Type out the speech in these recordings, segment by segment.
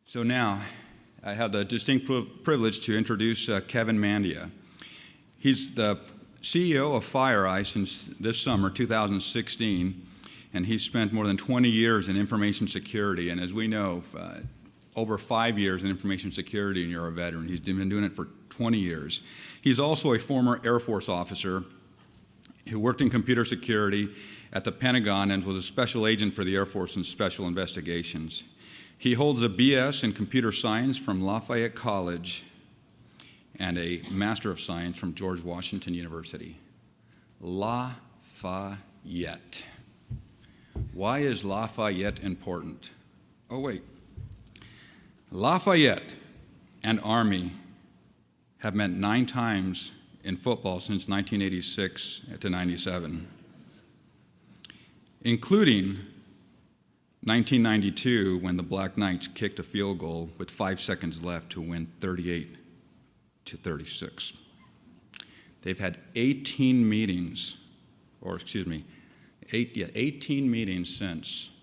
So now, I have the distinct privilege to introduce Kevin Mandia. He's the CEO of FireEye since this summer, 2016, and he's spent more than 20 years in information security, and as we know, over 5 years in information security, and you're a veteran. He's been doing it for 20 years. He's also a former Air Force officer who worked in computer security at the Pentagon and was a special agent for the Air Force in special investigations. He holds a BS in computer science from Lafayette College and a Master of Science from George Washington University. Lafayette. Why is Lafayette important? Oh, wait. Lafayette and Army have met 9 times in football since 1986 to 97, including 1992 when the Black Knights kicked a field goal with 5 seconds left to win 38-36. They've had 18 meetings, 18 meetings since,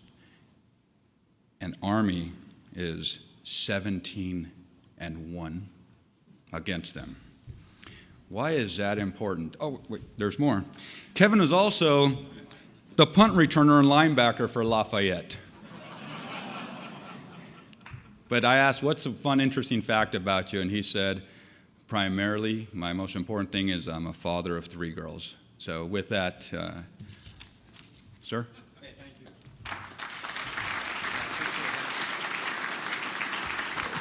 and Army is 17-1 against them. Why is that important? Oh, wait, there's more. Kevin is also the punt returner and linebacker for Lafayette. But I asked, what's a fun, interesting fact about you? And he said, primarily, my most important thing is I'm a father of 3 girls. So with that, sir? Hey, thank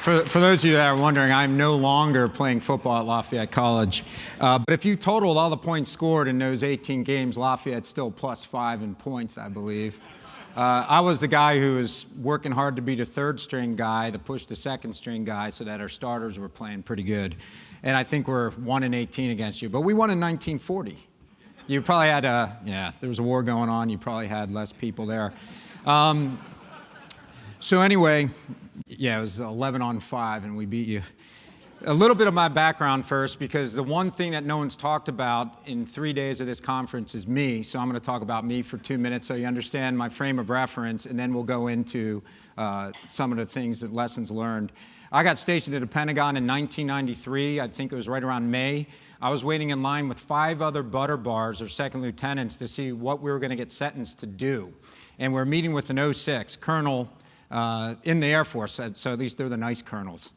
you. For those of you that are wondering, I'm no longer playing football at Lafayette College. But if you totaled all the points scored in those 18 games, Lafayette's still +5 in points, I believe. I was the guy who was working hard to be the 3rd-string guy that pushed the 2nd-string guy so that our starters were playing pretty good. And I think we're 1-18 against you. But we won in 1940. You probably had there was a war going on. You probably had less people there. So anyway, it was 11-5, and we beat you. A little bit of my background first, because the one thing that no one's talked about in 3 days of this conference is me. So I'm going to talk about me for 2 minutes so you understand my frame of reference, and then we'll go into some of the things, that lessons learned. I got stationed at the Pentagon in 1993. I think it was right around May. I was waiting in line with 5 other butter bars or second lieutenants to see what we were going to get sentenced to do. And we're meeting with an 06 colonel in the Air Force, so at least they're the nice colonels.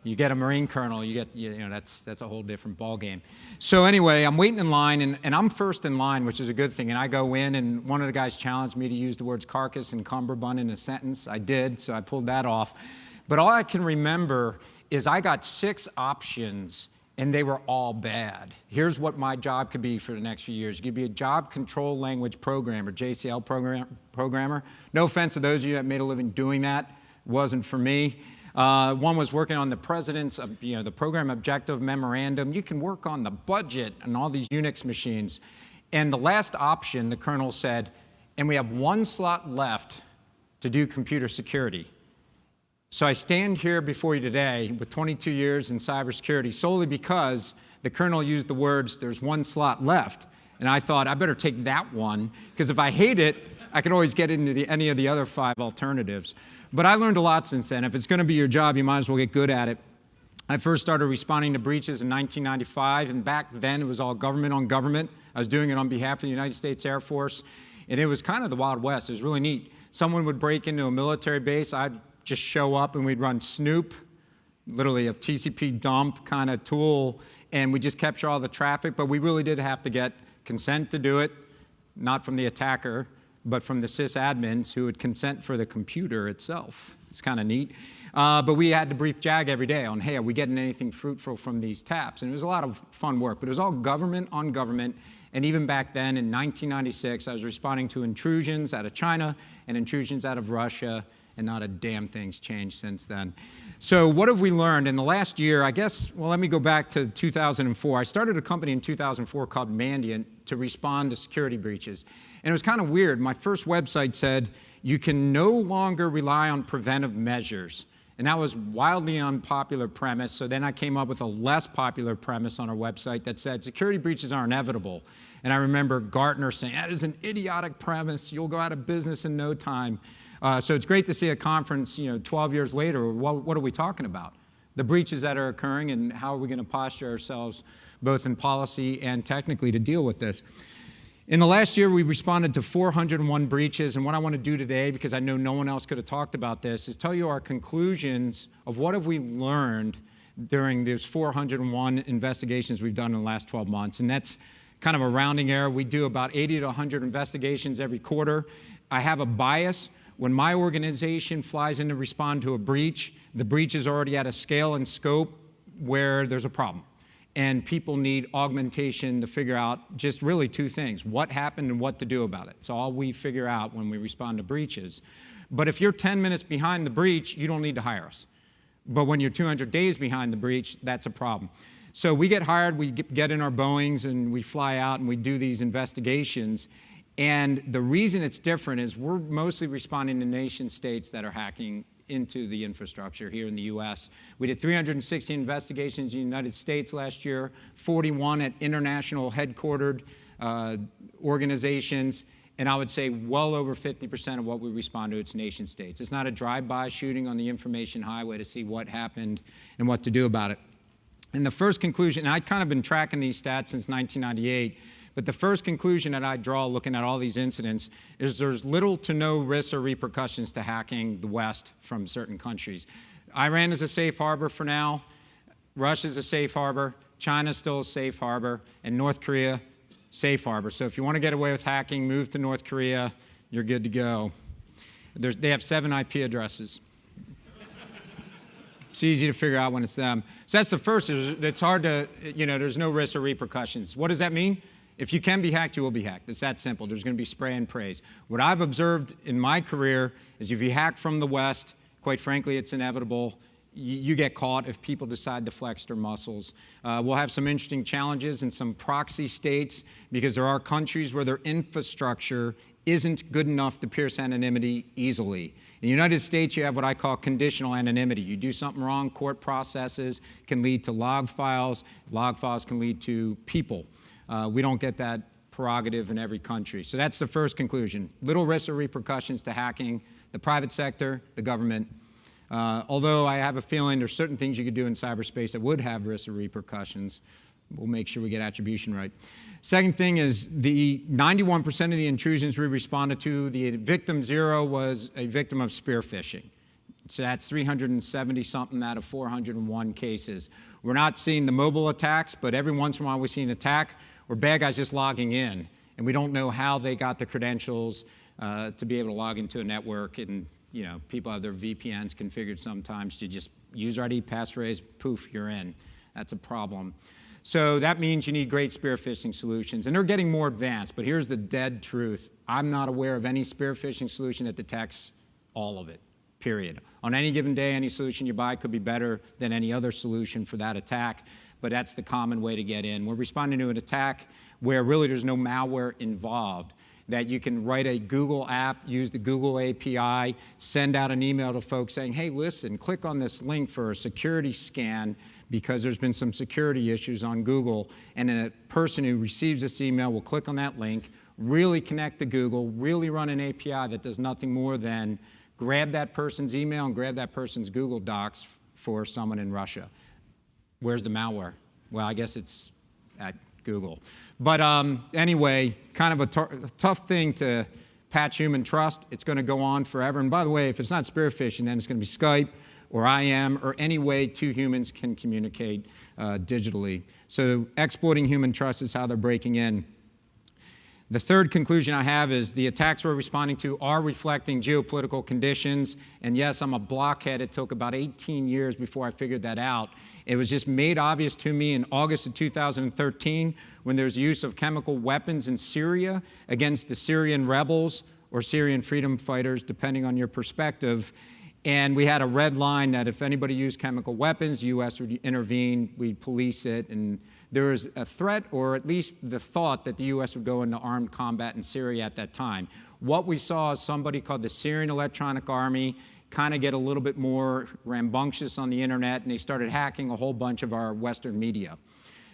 You get a Marine colonel, that's a whole different ballgame. So anyway, I'm waiting in line, and I'm first in line, which is a good thing. And I go in, and one of the guys challenged me to use the words carcass and cummerbund in a sentence. I did, so I pulled that off. But all I can remember is I got 6 options, and they were all bad. Here's what my job could be for the next few years. You could be a job control language programmer, JCL programmer. No offense to those of you that made a living doing that. It wasn't for me. One was working on the president's, the program objective memorandum. You can work on the budget and all these Unix machines. And the last option, the colonel said, and we have 1 slot left to do computer security. So I stand here before you today with 22 years in cybersecurity solely because the colonel used the words, there's 1 slot left. And I thought, I better take that one, because if I hate it, I could always get into any of the other 5 alternatives. But I learned a lot since then. If it's going to be your job, you might as well get good at it. I first started responding to breaches in 1995, and back then it was all government on government. I was doing it on behalf of the United States Air Force, and it was kind of the Wild West. It was really neat. Someone would break into a military base. I'd just show up, and we'd run Snoop, literally a TCP dump kind of tool, and we just capture all the traffic. But we really did have to get consent to do it, not from the attacker, but from the sysadmins who would consent for the computer itself. It's kind of neat. But we had to brief JAG every day on, hey, are we getting anything fruitful from these taps? And it was a lot of fun work, but it was all government on government. And even back then, in 1996, I was responding to intrusions out of China and intrusions out of Russia, and not a damn thing's changed since then. So what have we learned in the last year? I guess, well, let me go back to 2004. I started a company in 2004 called Mandia to respond to security breaches. And it was kind of weird. My first website said, you can no longer rely on preventive measures. And that was wildly unpopular premise. So then I came up with a less popular premise on our website that said security breaches are inevitable. And I remember Gartner saying, that is an idiotic premise. You'll go out of business in no time. So it's great to see a conference, 12 years later. What are we talking about? The breaches that are occurring and how are we going to posture ourselves both in policy and technically to deal with this. In the last year, we responded to 401 breaches, and what I want to do today, because I know no one else could have talked about this, is tell you our conclusions of what have we learned during those 401 investigations we've done in the last 12 months. And that's kind of a rounding error. We do about 80 to 100 investigations every quarter. I have a bias. When my organization flies in to respond to a breach, the breach is already at a scale and scope where there's a problem. And people need augmentation to figure out just really two things: what happened and what to do about it. It's all we figure out when we respond to breaches. But if you're 10 minutes behind the breach, you don't need to hire us. But when you're 200 days behind the breach, that's a problem. So we get hired, we get in our Boeings, and we fly out and we do these investigations. And the reason it's different is we're mostly responding to nation states that are hacking into the infrastructure here in the U.S. We did 360 investigations in the United States last year, 41 at international headquartered organizations, and I would say well over 50% of what we respond to, it's nation states. It's not a drive-by shooting on the information highway to see what happened and what to do about it. And the first conclusion, and I've kind of been tracking these stats since 1998, but the first conclusion that I draw looking at all these incidents is there's little to no risks or repercussions to hacking the West from certain countries. Iran is a safe harbor for now. Russia's a safe harbor. China's still a safe harbor. And North Korea, safe harbor. So if you want to get away with hacking, move to North Korea. You're good to go. They have 7 IP addresses. It's easy to figure out when it's them. So that's the first. It's hard to, there's no risks or repercussions. What does that mean? If you can be hacked, you will be hacked. It's that simple. There's going to be spray and praise. What I've observed in my career is if you hack from the West, quite frankly, it's inevitable. You get caught if people decide to flex their muscles. We'll have some interesting challenges in some proxy states because there are countries where their infrastructure isn't good enough to pierce anonymity easily. In the United States, you have what I call conditional anonymity. You do something wrong, court processes can lead to log files. Log files can lead to people. We don't get that prerogative in every country. So that's the first conclusion. Little risks or repercussions to hacking the private sector, the government. Although I have a feeling there's certain things you could do in cyberspace that would have risks or repercussions. We'll make sure we get attribution right. Second thing is the 91% of the intrusions we responded to, the victim 0 was a victim of spear phishing. So that's 370-something out of 401 cases. We're not seeing the mobile attacks, but every once in a while we see an attack where bad guys just logging in, and we don't know how they got the credentials to be able to log into a network. And people have their VPNs configured sometimes to just user ID, passphrase, poof, you're in. That's a problem. So that means you need great spear phishing solutions, and they're getting more advanced. But here's the dead truth: I'm not aware of any spear phishing solution that detects all of it. Period. On any given day, any solution you buy could be better than any other solution for that attack, but that's the common way to get in. We're responding to an attack where really there's no malware involved, that you can write a Google app, use the Google API, send out an email to folks saying, hey, listen, click on this link for a security scan because there's been some security issues on Google, and then a person who receives this email will click on that link, really connect to Google, really run an API that does nothing more than grab that person's email and grab that person's Google Docs for someone in Russia. Where's the malware? Well, I guess it's at Google. But anyway, kind of a tough thing to patch human trust. It's going to go on forever. And by the way, if it's not spear phishing, then it's going to be Skype or IM or any way two humans can communicate digitally. So exploiting human trust is how they're breaking in. The third conclusion I have is the attacks we're responding to are reflecting geopolitical conditions. And yes, I'm a blockhead. It took about 18 years before I figured that out. It was just made obvious to me in August of 2013 when there was use of chemical weapons in Syria against the Syrian rebels or Syrian freedom fighters, depending on your perspective. And we had a red line that if anybody used chemical weapons, the U.S. would intervene, we'd police it, and there was a threat, or at least the thought, that the U.S. would go into armed combat in Syria at that time. What we saw is somebody called the Syrian Electronic Army kind of get a little bit more rambunctious on the internet, and they started hacking a whole bunch of our Western media.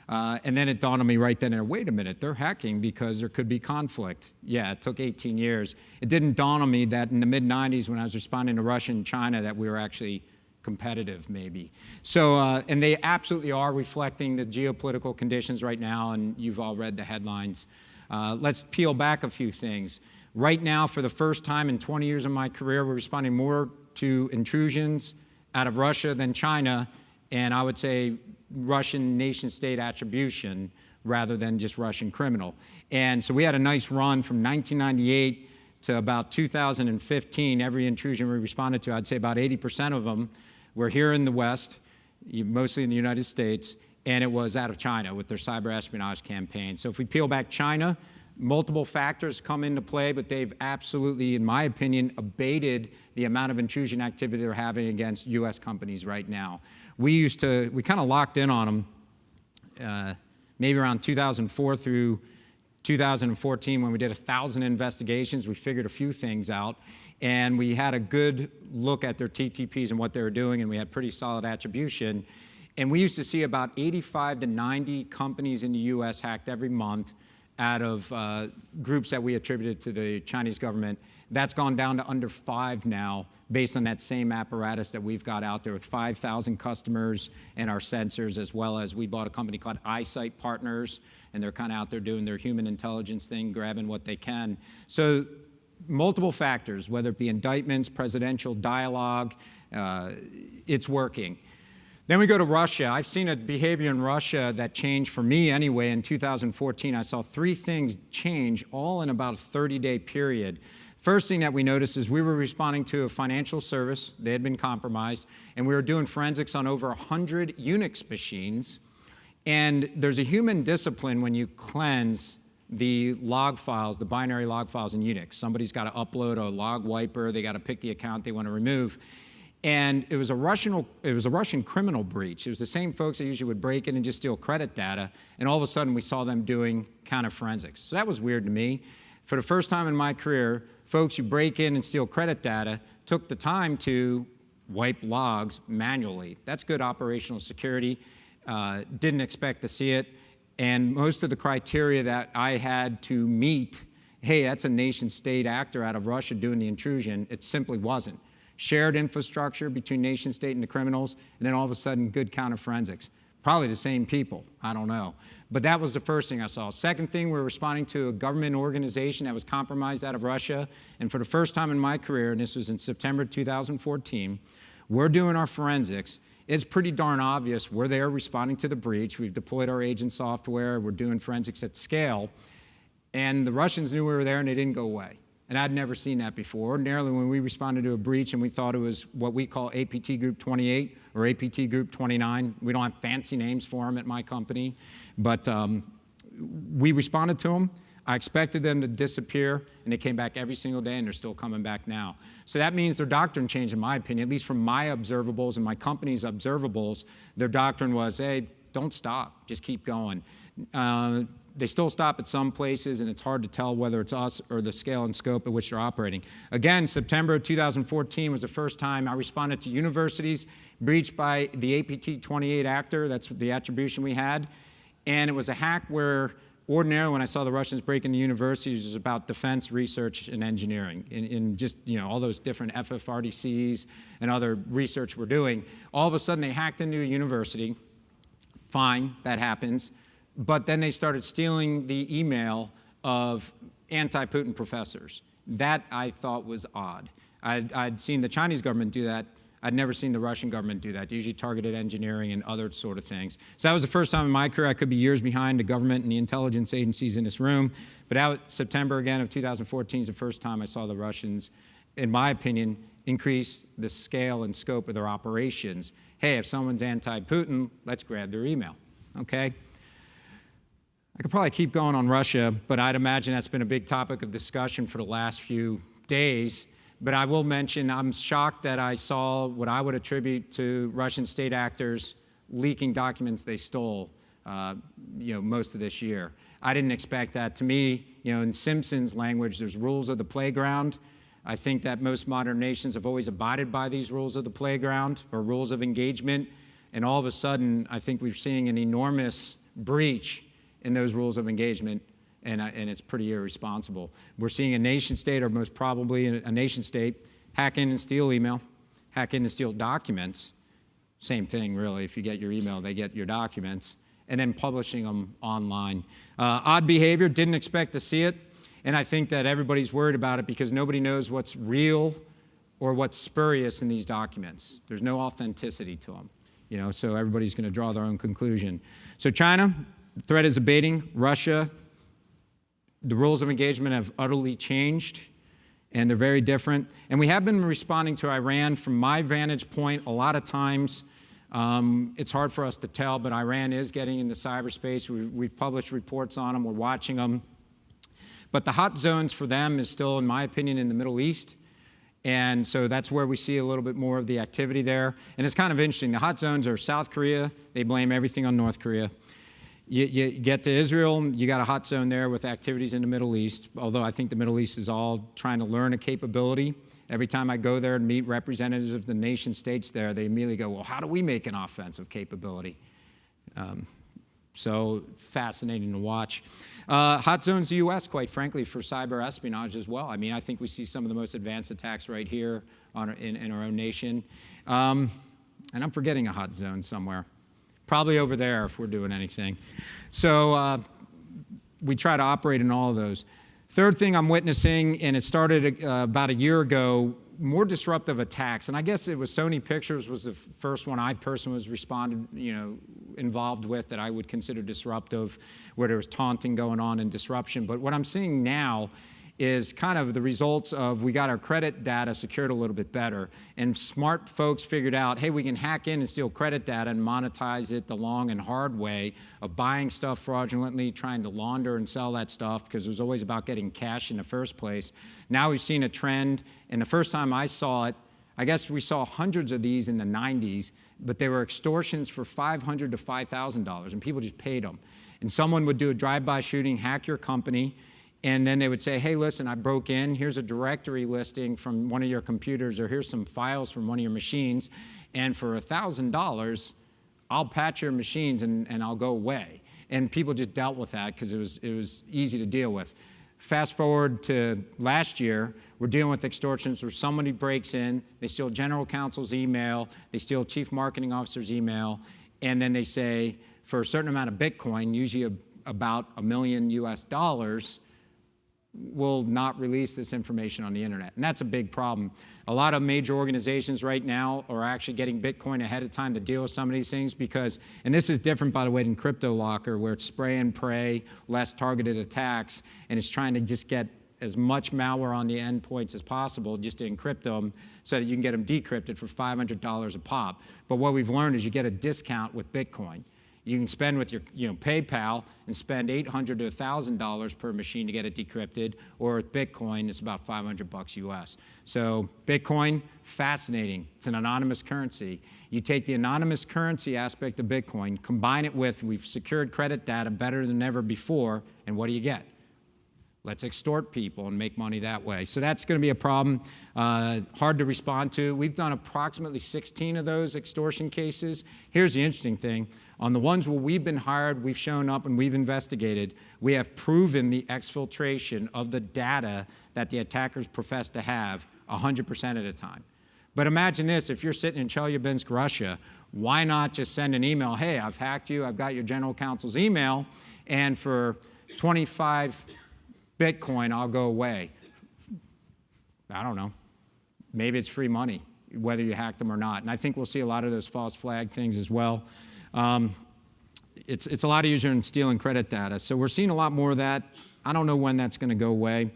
And then it dawned on me right then and there, wait a minute, they're hacking because there could be conflict. Yeah, it took 18 years. It didn't dawn on me that in the mid-90s when I was responding to Russia and China that we were actually competitive maybe. So, and they absolutely are reflecting the geopolitical conditions right now, and you've all read the headlines. Let's peel back a few things. Right now, for the first time in 20 years of my career, we're responding more to intrusions out of Russia than China, and I would say Russian nation-state attribution rather than just Russian criminal. And so we had a nice run from 1998 to about 2015. Every intrusion we responded to, I'd say about 80% of them were here in the West, mostly in the United States, and it was out of China with their cyber espionage campaign. So if we peel back China, multiple factors come into play, but they've absolutely, in my opinion, abated the amount of intrusion activity they're having against U.S. companies right now. We kind of locked in on them maybe around 2004 through 2014 when we did 1,000 investigations. We figured a few things out, and we had a good look at their TTPs and what they were doing, and we had pretty solid attribution. And we used to see about 85 to 90 companies in the U.S. hacked every month out of groups that we attributed to the Chinese government. That's gone down to under 5 now, based on that same apparatus that we've got out there with 5,000 customers and our sensors, as well as we bought a company called Eyesight Partners, and they're kind of out there doing their human intelligence thing, grabbing what they can. So multiple factors, whether it be indictments, presidential dialogue, it's working. Then we go to Russia. I've seen a behavior in Russia that changed for me anyway. In 2014, I saw 3 things change all in about a 30-day period. First thing that we noticed is we were responding to a financial service. They had been compromised, and we were doing forensics on over 100 Unix machines. And there's a human discipline when you cleanse the log files, the binary log files in Unix. Somebody's got to upload a log wiper. They got to pick the account they want to remove. And it was a Russian criminal breach. It was the same folks that usually would break in and just steal credit data, and all of a sudden we saw them doing counter-forensics. So that was weird to me. For the first time in my career, folks who break in and steal credit data took the time to wipe logs manually. That's good operational security. Didn't expect to see it. And most of the criteria that I had to meet, hey, that's a nation-state actor out of Russia doing the intrusion, it simply wasn't. Shared infrastructure between nation state and the criminals, and then all of a sudden good counter-forensics. Probably the same people, I don't know. But that was the first thing I saw. Second thing, we're responding to a government organization that was compromised out of Russia, and for the first time in my career, and this was in September 2014, we're doing our forensics. It's pretty darn obvious we're there responding to the breach. We've deployed our agent software, we're doing forensics at scale, and the Russians knew we were there and they didn't go away. And I'd never seen that before. Ordinarily, when we responded to a breach and we thought it was what we call APT Group 28 or APT Group 29, we don't have fancy names for them at my company, but we responded to them. I expected them to disappear, and they came back every single day, and they're still coming back now. So that means their doctrine changed, in my opinion, at least from my observables and my company's observables. Their doctrine was, hey, don't stop, just keep going. They still stop at some places, and it's hard to tell whether it's us or the scale and scope at which they're operating. Again, September of 2014 was the first time I responded to universities breached by the APT-28 actor. That's the attribution we had. And it was a hack where ordinarily when I saw the Russians break into universities, it was about defense research and engineering in just, all those different FFRDCs and other research we're doing. All of a sudden, they hacked into a university. Fine, that happens. But then they started stealing the email of anti-Putin professors. That I thought was odd. I'd seen the Chinese government do that. I'd never seen the Russian government do that. They usually targeted engineering and other sort of things. So that was the first time in my career. I could be years behind the government and the intelligence agencies in this room. But out September again of 2014 is the first time I saw the Russians, in my opinion, increase the scale and scope of their operations. Hey, if someone's anti-Putin, let's grab their email, okay? I could probably keep going on Russia, but I'd imagine that's been a big topic of discussion for the last few days. But I will mention I'm shocked that I saw what I would attribute to Russian state actors leaking documents they stole most of this year. I didn't expect that. To me, in Simpsons language, there's rules of the playground. I think that most modern nations have always abided by these rules of the playground or rules of engagement. And all of a sudden, I think we're seeing an enormous breach in those rules of engagement, and it's pretty irresponsible. We're seeing a nation state, or most probably a nation state, hack in and steal email, hack in and steal documents. Same thing, really. If you get your email, they get your documents, and then publishing them online. Odd behavior, didn't expect to see it, and I think that everybody's worried about it because nobody knows what's real or what's spurious in these documents. There's no authenticity to them, so everybody's going to draw their own conclusion. So China, the threat is abating. Russia, the rules of engagement have utterly changed, and they're very different. And we have been responding to Iran from my vantage point. A lot of times, it's hard for us to tell, but Iran is getting into cyberspace. We've published reports on them. We're watching them. But the hot zones for them is still, in my opinion, in the Middle East. And so that's where we see a little bit more of the activity there. And it's kind of interesting. The hot zones are South Korea. They blame everything on North Korea. You get to Israel, you got a hot zone there with activities in the Middle East, although I think the Middle East is all trying to learn a capability. Every time I go there and meet representatives of the nation states there, they immediately go, well, how do we make an offensive capability? So fascinating to watch. Hot zones, the U.S., quite frankly, for cyber espionage as well. I mean, I think we see some of the most advanced attacks right here in our own nation. And I'm forgetting a hot zone somewhere. Probably over there if we're doing anything. So we try to operate in all of those. Third thing I'm witnessing, and it started about a year ago, more disruptive attacks. And I guess it was Sony Pictures was the first one I personally was involved with that I would consider disruptive, where there was taunting going on and disruption. But what I'm seeing now is kind of the results of we got our credit data secured a little bit better. And smart folks figured out, hey, we can hack in and steal credit data and monetize it the long and hard way of buying stuff fraudulently, trying to launder and sell that stuff, because it was always about getting cash in the first place. Now we've seen a trend, and the first time I saw it, I guess we saw hundreds of these in the 90s, but they were extortions for $500 to $5,000, and people just paid them. And someone would do a drive-by shooting, hack your company, and then they would say, hey, listen, I broke in. Here's a directory listing from one of your computers, or here's some files from one of your machines. And for $1,000, I'll patch your machines and I'll go away. And people just dealt with that because it was easy to deal with. Fast forward to last year, we're dealing with extortions where somebody breaks in, they steal general counsel's email, they steal chief marketing officer's email, and then they say, for a certain amount of Bitcoin, usually about $1 million US, will not release this information on the internet. And that's a big problem. A lot of major organizations right now are actually getting Bitcoin ahead of time to deal with some of these things because, and this is different, by the way, than CryptoLocker, where it's spray and pray, less targeted attacks, and it's trying to just get as much malware on the endpoints as possible just to encrypt them so that you can get them decrypted for $500 a pop. But what we've learned is you get a discount with Bitcoin. You can spend with your PayPal and spend $800 to $1,000 per machine to get it decrypted, or with Bitcoin, it's about $500 US. So Bitcoin, fascinating. It's an anonymous currency. You take the anonymous currency aspect of Bitcoin, combine it with we've secured credit data better than ever before, and what do you get? Let's extort people and make money that way. So that's going to be a problem, hard to respond to. We've done approximately 16 of those extortion cases. Here's the interesting thing. On the ones where we've been hired, we've shown up and we've investigated, we have proven the exfiltration of the data that the attackers profess to have 100% of the time. But imagine this, if you're sitting in Chelyabinsk, Russia, why not just send an email, hey, I've hacked you, I've got your general counsel's email, and for 25 Bitcoin, I'll go away. I don't know. Maybe it's free money, whether you hack them or not. And I think we'll see a lot of those false flag things as well. It's a lot easier than stealing credit data. So we're seeing a lot more of that. I don't know when that's going to go away.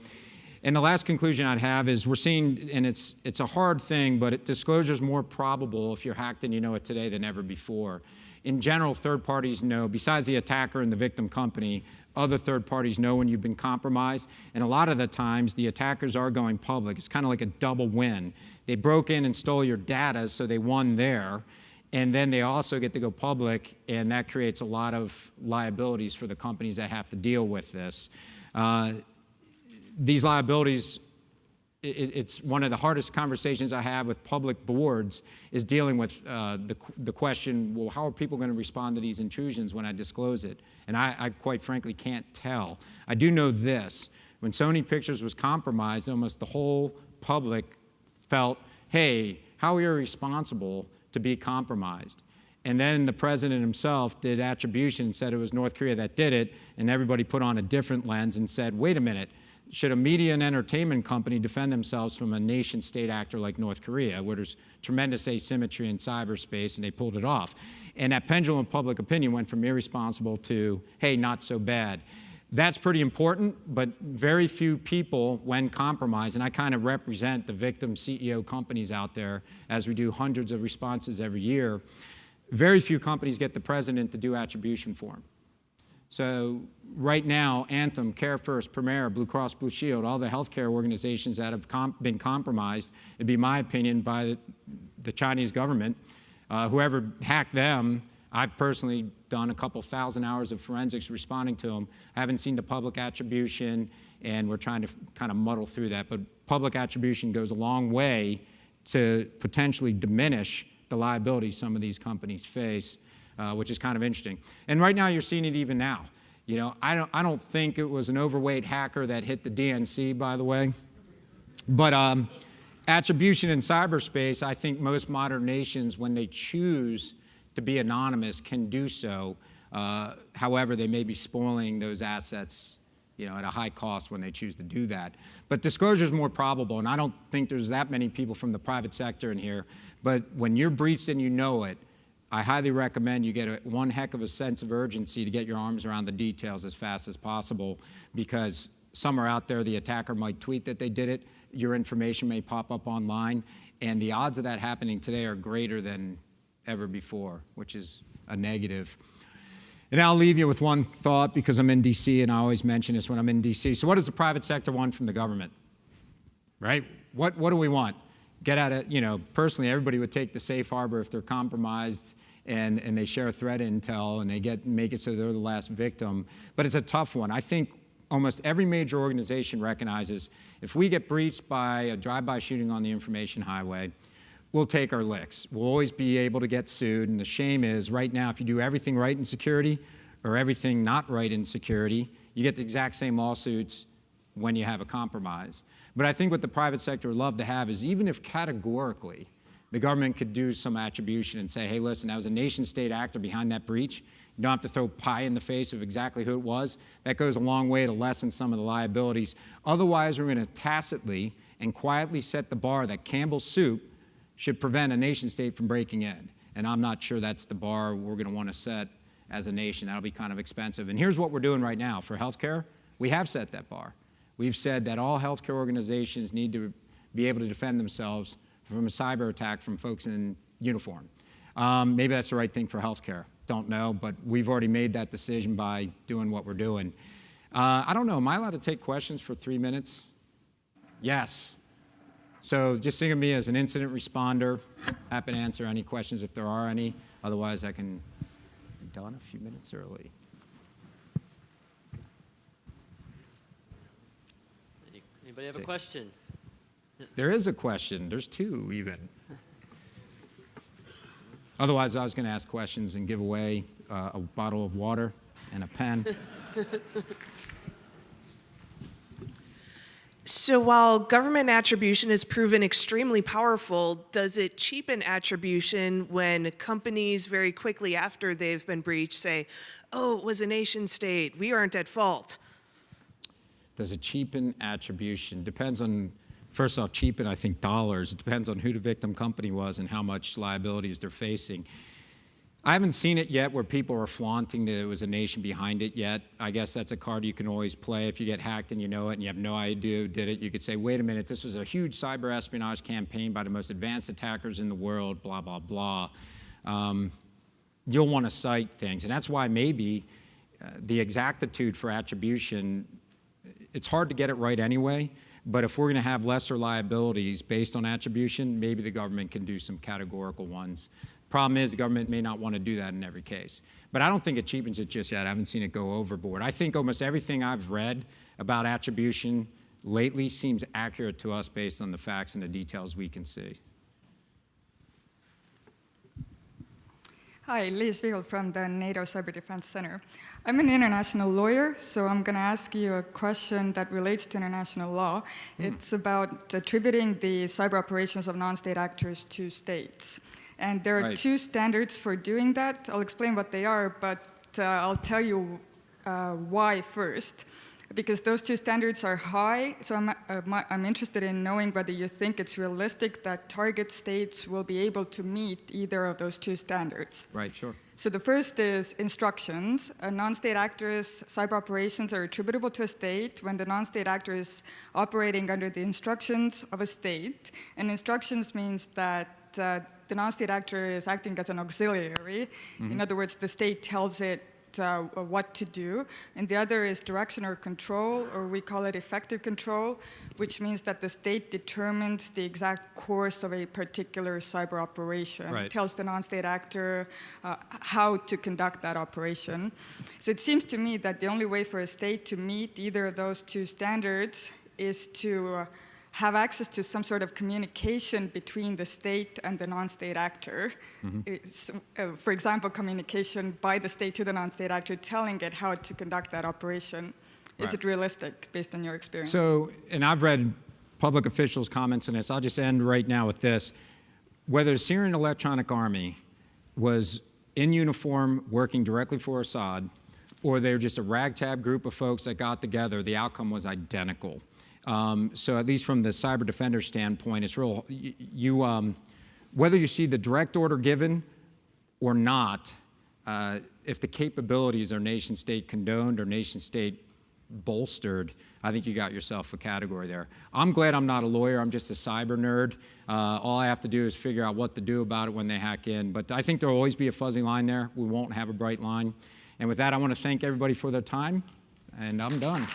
And the last conclusion I'd have is we're seeing, and it's a hard thing, but disclosure is more probable if you're hacked and you know it today than ever before. In general, third parties know, besides the attacker and the victim company, other third parties know when you've been compromised. And a lot of the times, the attackers are going public. It's kind of like a double win. They broke in and stole your data, so they won there. And then they also get to go public, and that creates a lot of liabilities for the companies that have to deal with this. These liabilities it's one of the hardest conversations I have with public boards is dealing with the question, well, how are people going to respond to these intrusions when I disclose it? And I quite frankly can't tell. I do know this. When Sony Pictures was compromised, almost the whole public felt, hey, how irresponsible to be compromised. And then the president himself did attribution and said it was North Korea that did it, and everybody put on a different lens and said, wait a minute, should a media and entertainment company defend themselves from a nation-state actor like North Korea, where there's tremendous asymmetry in cyberspace, and they pulled it off. And that pendulum of public opinion went from irresponsible to, hey, not so bad. That's pretty important, but very few people, when compromised, and I kind of represent the victim CEO companies out there, as we do hundreds of responses every year, very few companies get the president to do attribution for them. So right now, Anthem, Care First, Premier, Blue Cross Blue Shield, all the healthcare organizations that have been compromised, it'd be my opinion, by the Chinese government. Whoever hacked them, I've personally done a couple thousand hours of forensics responding to them. I haven't seen the public attribution, and we're trying to kind of muddle through that. But public attribution goes a long way to potentially diminish the liability some of these companies face, which is kind of interesting. And right now, you're seeing it even now. You know, I don't think it was an overweight hacker that hit the DNC, by the way. But attribution in cyberspace, I think most modern nations, when they choose to be anonymous, can do so. However, they may be spoiling those assets, you know, at a high cost when they choose to do that. But disclosure is more probable, and I don't think there's that many people from the private sector in here. But when you're breached and you know it, I highly recommend you get one heck of a sense of urgency to get your arms around the details as fast as possible, because somewhere out there the attacker might tweet that they did it, your information may pop up online, and the odds of that happening today are greater than ever before, which is a negative. And I'll leave you with one thought, because I'm in DC and I always mention this when I'm in DC. So what does the private sector want from the government? Right? What do we want? Get at it, you know, personally, everybody would take the safe harbor if they're compromised and they share threat intel and they make it so they're the last victim. But it's a tough one. I think almost every major organization recognizes if we get breached by a drive-by shooting on the information highway, we'll take our licks. We'll always be able to get sued. And the shame is, right now, if you do everything right in security or everything not right in security, you get the exact same lawsuits when you have a compromise. But I think what the private sector would love to have is, even if categorically the government could do some attribution and say, hey, listen, that was a nation-state actor behind that breach. You don't have to throw pie in the face of exactly who it was. That goes a long way to lessen some of the liabilities. Otherwise, we're going to tacitly and quietly set the bar that Campbell's soup should prevent a nation state from breaking in. And I'm not sure that's the bar we're going to want to set as a nation. That'll be kind of expensive. And here's what we're doing right now. For healthcare, we have set that bar. We've said that all healthcare organizations need to be able to defend themselves from a cyber attack from folks in uniform. Maybe that's the right thing for healthcare. Don't know, but we've already made that decision by doing what we're doing. I don't know, am I allowed to take questions for 3 minutes? Yes. So just think of me as an incident responder. Happy to answer any questions if there are any. Otherwise, I can be done a few minutes early. Anybody have a question? There is a question. There's two, even. Otherwise, I was going to ask questions and give away a bottle of water and a pen. So while government attribution has proven extremely powerful, does it cheapen attribution when companies very quickly after they've been breached say, oh, it was a nation state, we aren't at fault? Does it cheapen attribution? Depends on, first off, cheapen, I think, dollars. It depends on who the victim company was and how much liabilities they're facing. I haven't seen it yet where people are flaunting that it was a nation behind it yet. I guess that's a card you can always play. If you get hacked and you know it and you have no idea who did it, you could say, wait a minute, this was a huge cyber espionage campaign by the most advanced attackers in the world, blah, blah, blah. You'll want to cite things. And that's why maybe the exactitude for attribution, it's hard to get it right anyway. But if we're going to have lesser liabilities based on attribution, maybe the government can do some categorical ones. Problem is, the government may not want to do that in every case. But I don't think it cheapens it just yet. I haven't seen it go overboard. I think almost everything I've read about attribution lately seems accurate to us based on the facts and the details we can see. Hi, Liz Wiegel from the NATO Cyber Defense Center. I'm an international lawyer, so I'm going to ask you a question that relates to international law. It's about attributing the cyber operations of non-state actors to states. And there are two standards for doing that. I'll explain what they are, but I'll tell you why first. Because those two standards are high, so I'm interested in knowing whether you think it's realistic that target states will be able to meet either of those two standards. Right, sure. So the first is instructions. Non-state actors' cyber operations are attributable to a state when the non-state actor is operating under the instructions of a state. And instructions means that the non-state actor is acting as an auxiliary. Mm-hmm. In other words, the state tells it what to do, and the other is direction or control, or we call it effective control, which means that the state determines the exact course of a particular cyber operation. Right. It tells the non-state actor how to conduct that operation. So it seems to me that the only way for a state to meet either of those two standards is to have access to some sort of communication between the state and the non-state actor. Mm-hmm. For example, communication by the state to the non-state actor telling it how to conduct that operation. Right. Is it realistic based on your experience? So, and I've read public officials' comments on this. I'll just end right now with this. Whether the Syrian Electronic Army was in uniform working directly for Assad, or they were just a ragtag group of folks that got together, the outcome was identical. So at least from the cyber defender standpoint, it's real, whether you see the direct order given or not, if the capabilities are nation state condoned or nation state bolstered, I think you got yourself a category there. I'm glad I'm not a lawyer, I'm just a cyber nerd. All I have to do is figure out what to do about it when they hack in. But I think there'll always be a fuzzy line there. We won't have a bright line. And with that, I want to thank everybody for their time, and I'm done.